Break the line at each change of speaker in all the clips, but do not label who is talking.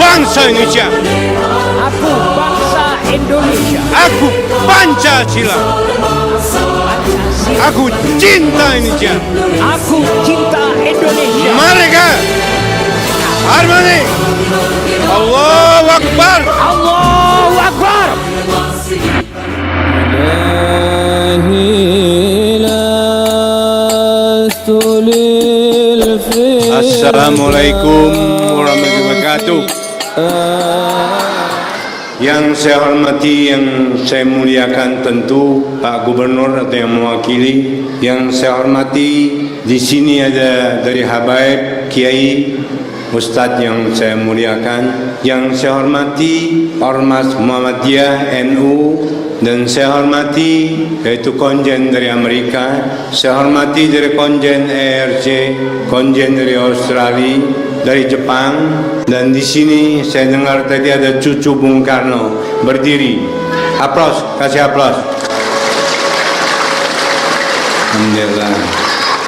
bangsa Indonesia.
Aku bangsa Indonesia.
Aku Pancasila. Aku cinta Indonesia.
Aku cinta Indonesia.
Mereka harmoni. Allahu Akbar.
Allahu Akbar.
Assalamualaikum warahmatullahi wabarakatuh. Yang saya hormati, yang saya muliakan tentu Pak Gubernur atau yang mewakili. Yang saya hormati, di sini ada dari Habaib Kiai Ustadz yang saya muliakan. Yang saya hormati Ormas Muhammadiyah NU, dan saya hormati yaitu konjen dari Amerika, saya hormati dari konjen ERC, konjen dari Australia, dari Jepang, dan di sini saya dengar tadi ada cucu Bung Karno berdiri. Aplaus, kasih aplaus. Alhamdulillah.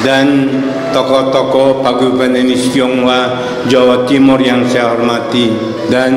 Dan tokoh-tokoh Paguyuban Tionghoa Jawa Timur yang saya hormati, dan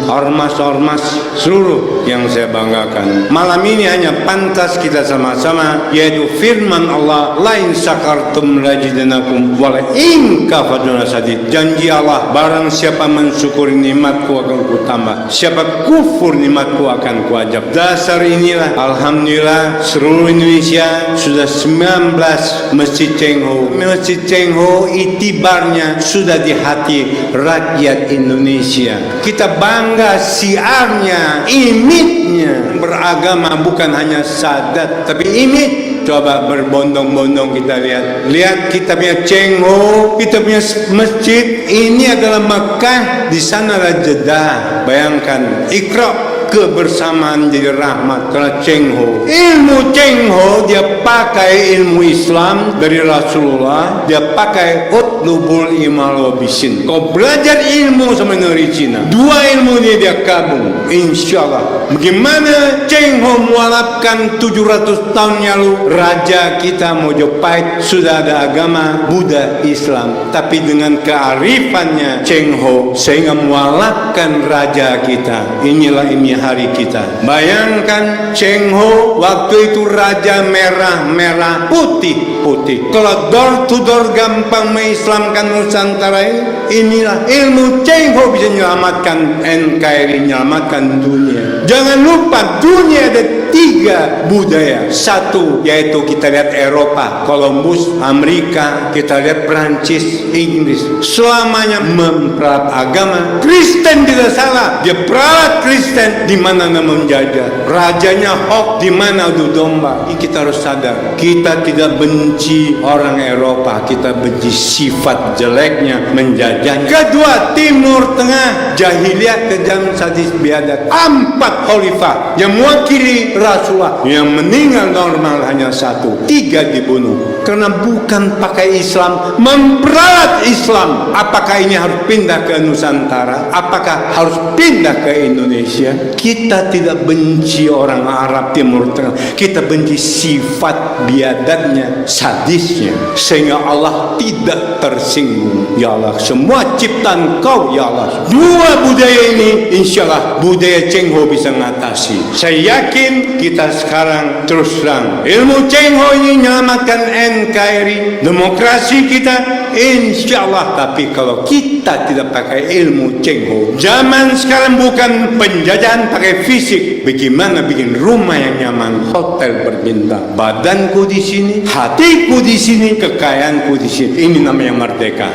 ormas-ormas seluruh yang saya banggakan. Malam ini hanya pantas kita sama-sama, yaitu firman Allah, lain syakartum lajidanakum wala in kafartum lasadid. Janji Allah, barang siapa mensyukuri nikmatku akan kutambah, siapa kufur nikmatku akan kuajab. Dasar inilah alhamdulillah seluruh Indonesia sudah 19 masjid Cengho. Masjid Cengho itibarnya sudah di hati rakyat Indonesia. Kita bangga siarnya, imitnya. Beragama bukan hanya sadat, tapi imit. Coba berbondong-bondong kita lihat. Lihat kita punya Cengho, kita punya masjid. Ini adalah Mekah, di sana adalah Jeddah. Bayangkan, Iqra, kebersamaan jadi rahmat. Karena Cengho, ilmu Cengho dia pakai ilmu Islam dari Rasulullah, dia pakai utlubul imal wabisin. Kau belajar ilmu sama negeri Cina, dua ilmu ini dia gabung, insyaallah. Bagaimana Cengho mualafkan 700 tahun yang lalu? Raja kita Mojopahit sudah ada agama Buddha Islam, tapi dengan kearifannya Cengho sehingga mualafkan raja kita. Inilah ini hari kita. Bayangkan Cengho waktu itu raja merah-merah, putih-putih. Kalau door to door gampang mengislamkan Nusantara ini, inilah ilmu Cengho bisa menyelamatkan NKRI, menyelamatkan dunia. Jangan lupa dunia ada 3 budaya. Satu yaitu kita lihat Eropa, Columbus, Amerika, kita lihat Prancis, Inggris, selamanya memperalat agama. Kristen tidak salah, dia peralat Kristen. Di mana menjajah, rajanya Hok, di mana adu domba. Ini kita harus sadar, kita tidak benci orang Eropa, kita benci sifat jeleknya menjajahnya. Kedua, Timur Tengah, jahiliyah, kejam, sadis, biadab. 4 khalifah yang mewakili Rasulullah, yang meninggal normal hanya 1, 3 dibunuh karena bukan pakai Islam, memperalat Islam. Apakah ini harus pindah ke Nusantara? Apakah harus pindah ke Indonesia? Kita tidak benci orang Arab Timur Tengah, kita benci sifat biadabnya, sadisnya, sehingga Allah tidak tersinggung. Ya Allah, semua ciptaan Kau ya Allah. Dua budaya ini insyaallah budaya Cengho bisa mengatasi. Saya yakin kita sekarang terus terang ilmu Cengho ini menyelamatkan NKRI, demokrasi kita insyaallah. Tapi kalau kita tidak pakai ilmu Cengho, zaman sekarang bukan penjajahan pakai fisik. Bagaimana bikin rumah yang nyaman, hotel berbintang, badanku di sini, hatiku di sini, kekayaanku di sini. Ini namanya merdeka.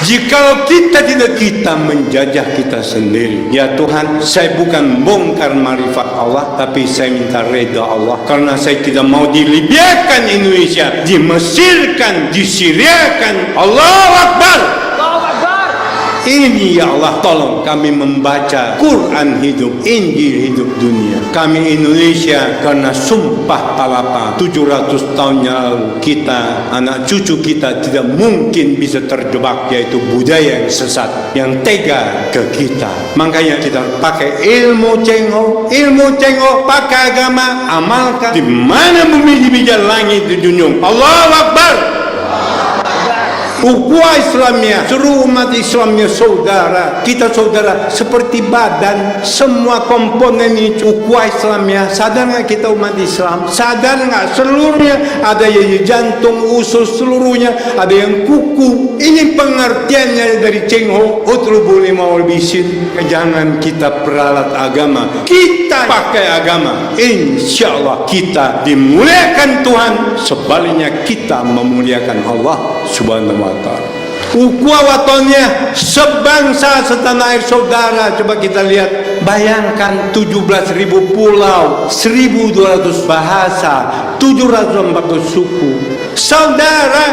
Jikalau kita tidak, kita menjajah kita sendiri. Ya Tuhan, saya bukan bongkar marifat Allah, tapi saya minta reda Allah. Karena saya tidak mau dilibiakan Indonesia, dimesirkan, disiriakan. Allahu Akbar. Ini ya Allah, tolong kami membaca Quran hidup, Injil hidup dunia. Kami Indonesia karena sumpah palapa 700 tahun yang lalu, kita, anak cucu kita tidak mungkin bisa terjebak, yaitu budaya yang sesat, yang tega ke kita. Makanya kita pakai ilmu Cengho, pakai agama, amalkan. Di mana bumi dibijak langit dijunjung. Allahu Akbar. Ukhuwah Islamiyah, seluruh umat Islamnya saudara. Kita saudara seperti badan, semua komponen ini ukhuwah Islamiyah. Sadar nggak kita umat Islam? Sadar nggak seluruhnya? Ada yang jantung, usus seluruhnya, ada yang kuku. Ini pengertiannya dari Cheng Ho. Utlubu limaul bisin. Jangan kita peralat agama, kita pakai agama. Insya Allah kita dimuliakan Tuhan. Sebaliknya kita memuliakan Allah Subhanahu wa ta'ala. Ukhuwah watonnya sebangsa setanah air saudara. Coba kita lihat, bayangkan 17.000 pulau, 1.200 bahasa, 740 suku. Saudara,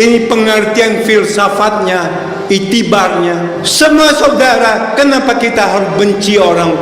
ini pengertian filsafatnya, itibarnya. Semua saudara, kenapa kita harus benci orang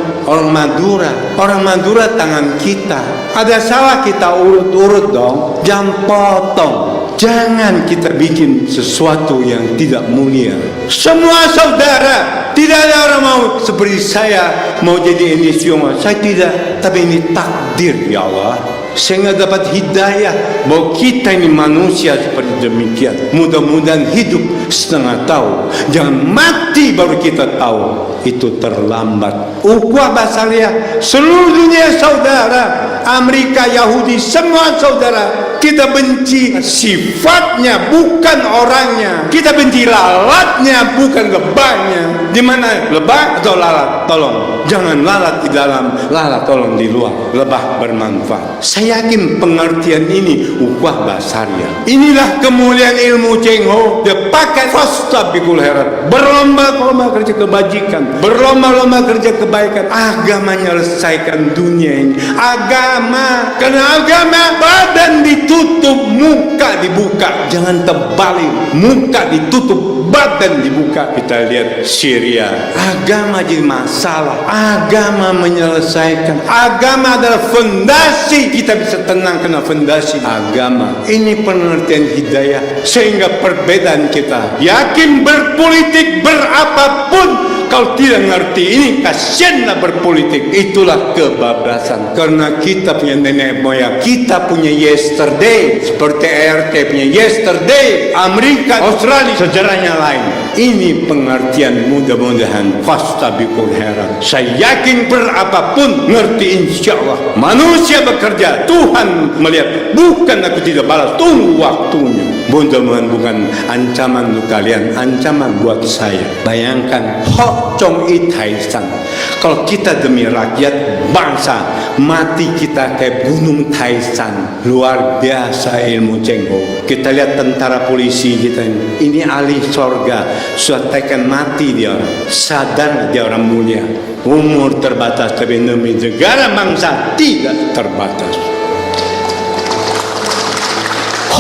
Madura? Orang Madura tangan kita. Ada salah kita urut-urut dong, jangan potong. Jangan kita bikin sesuatu yang tidak mulia. Semua saudara, tidak ada orang mau seperti saya mau jadi Indonesia. Saya tidak, tapi ini takdir ya Allah. Sehingga dapat hidayah bahwa kita ini manusia seperti demikian. Mudah-mudahan hidup setengah tahu, jangan mati baru kita tahu. Itu terlambat. Ukhuwah Basariyah, seluruh dunia saudara. Amerika, Yahudi, semua saudara. Kita benci sifatnya, bukan orangnya. Kita benci lalatnya, bukan lebahnya. Di mana lebah atau lalat? Tolong, jangan lalat di dalam, lalat tolong di luar. Lebah bermanfaat. Saya yakin pengertian ini ukhuwah Basariyah. Inilah kemuliaan ilmu Cheng Ho. Dia pakai fastabikul khairat, berlomba-lomba kerja kebajikan, berlomba-lomba kerja kebaikan. Agama menyelesaikan dunia ini. Agama, karena agama badan ditutup, muka dibuka. Jangan terbalik, muka ditutup, badan dibuka. Kita lihat Syria, agama jadi masalah. Agama menyelesaikan. Agama adalah fondasi. Kita bisa tenang kena fondasi agama. Ini pengertian hidayah. Sehingga perbedaan kita, yakin berpolitik berapapun, kalau tidak ngerti ini, kasihanlah berpolitik. Itulah kebablasan. Karena kita punya nenek moyang, kita punya yesterday, seperti RT punya yesterday, Amerika, Australia, sejarahnya lain. Ini pengertian, mudah-mudahan fastabikul khairat. Saya yakin berapapun ngerti insya Allah. Manusia bekerja, Tuhan melihat. Bukan aku tidak balas, tunggu waktunya. Mudah-mudahan bukan ancaman untuk kalian, ancaman buat saya. Bayangkan, Hok Chong I Tai San. Kalau kita demi rakyat bangsa, mati kita kayak gunung Taisan. Luar biasa ilmu Cheng Ho. Kita lihat tentara polisi kita ini ahli sorga, sudah tekan mati dia orang. Sadar dia orang mulia. Umur terbatas, tapi demi negara bangsa tidak terbatas.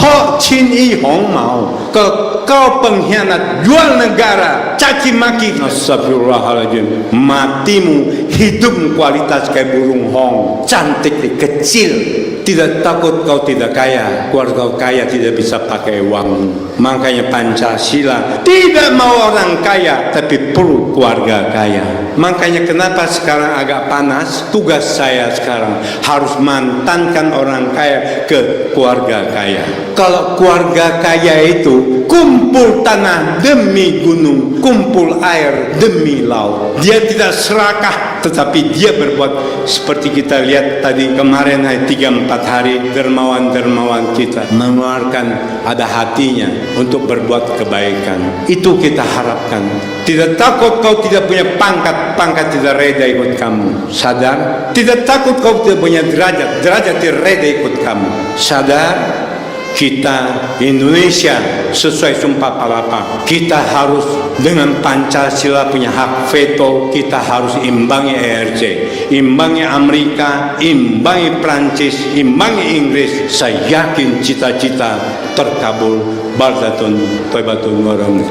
Ho Chin I Hong Mao, kau pengkhianat, jual negara, caci maki. Astagfirullahaladzim. Matimu, hidup kualitas kayak burung hong, cantik, kecil. Tidak takut kau tidak kaya, keluarga kau kaya tidak bisa pakai uang. Makanya Pancasila tidak mau orang kaya, tapi perlu keluarga kaya. Makanya kenapa sekarang agak panas, tugas saya sekarang harus mantankan orang kaya ke keluarga kaya. Kalau keluarga kaya itu kumpul tanah demi gunung, kumpul air demi laut. Dia tidak serakah, tetapi dia berbuat seperti kita lihat tadi kemarin 3-4 hari dermawan-dermawan kita mengeluarkan ada hatinya untuk berbuat kebaikan. Itu kita harapkan. Tidak takut kau tidak punya pangkat, pangkat tidak reda ikut kamu. Sadar? Tidak takut kau tidak punya derajat, derajat tidak reda ikut kamu. Sadar? Kita Indonesia sesuai Sumpah Palapa, kita harus dengan Pancasila punya hak veto. Kita harus imbangi ERC, imbangi Amerika, imbangi Prancis, imbangi Inggris. Saya yakin cita-cita terkabul. Baldatun Toibatun Waram.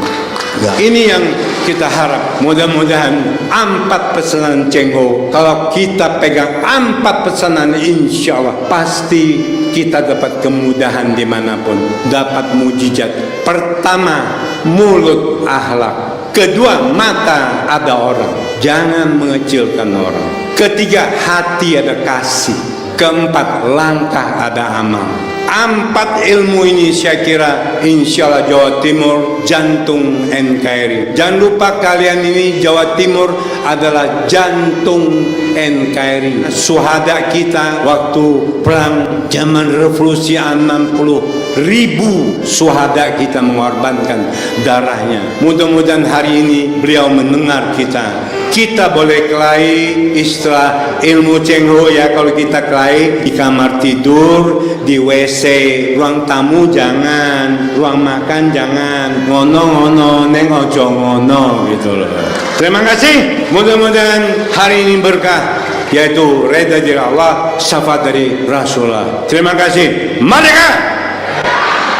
Ini yang kita harap. Mudah-mudahan 4 pesanan Cheng Ho, kalau kita pegang 4 pesanan, insya Allah pasti kita dapat kemudahan dimanapun, dapat mujizat. Pertama, mulut akhlak. Kedua, mata ada orang, jangan mengecilkan orang. Ketiga, hati ada kasih. Keempat, langkah ada amal. empat ilmu ini saya kira insya Allah Jawa Timur jantung NKRI. Jangan lupa kalian ini Jawa Timur adalah jantung NKRI. Suhada kita waktu perang zaman revolusi 60.000 suhada kita mengorbankan darahnya. Mudah-mudahan hari ini beliau mendengar kita. Kita boleh kelahi istilah ilmu cengho ya, kalau kita kelahi di kamar tidur, di WC, ruang tamu jangan, ruang makan jangan, ngono-ngono neng ojo ngono gitu loh. Terima kasih, mudah-mudahan hari ini berkah, yaitu reda dari Allah, syafaat dari Rasulullah. Terima kasih. Merdeka,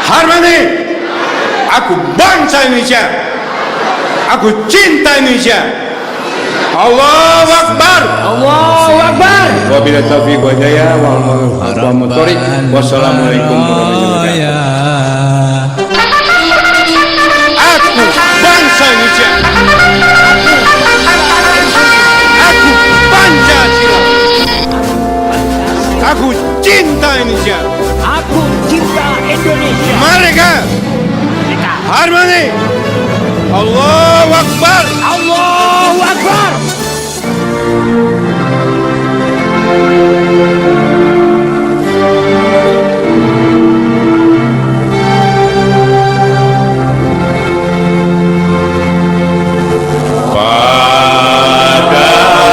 harmoni, aku bangsa Indonesia, aku cinta Indonesia. Allahu Akbar.
Allahu Akbar.
Wabillahi taufiq wal hidayah wal mutorik. Wassalamualaikum warahmatullahi wabarakatuh. Aku bangsa Indonesia. Aku Pancasila. Aku cinta Indonesia.
Aku cinta Indonesia.
Merdeka, harmoni. Allahu Akbar.
Allahu Akbar.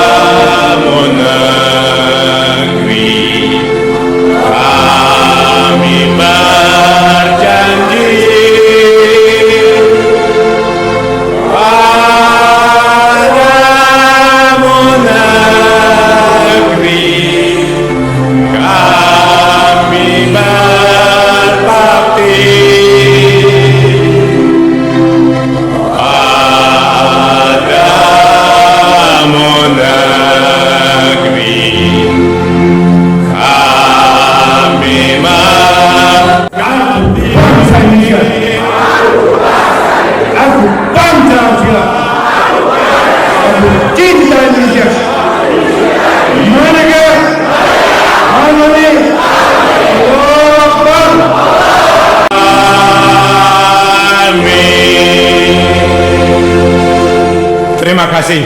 Padamu negeri kami berjanji, padamu negeri kami berbakti, padamu negeri kami mengabdi. Bangsa Indonesia, aku Pancasila, aku cinta Indonesia. Merdeka, harmoni, Allahu Akbar. Amin. Terima kasih.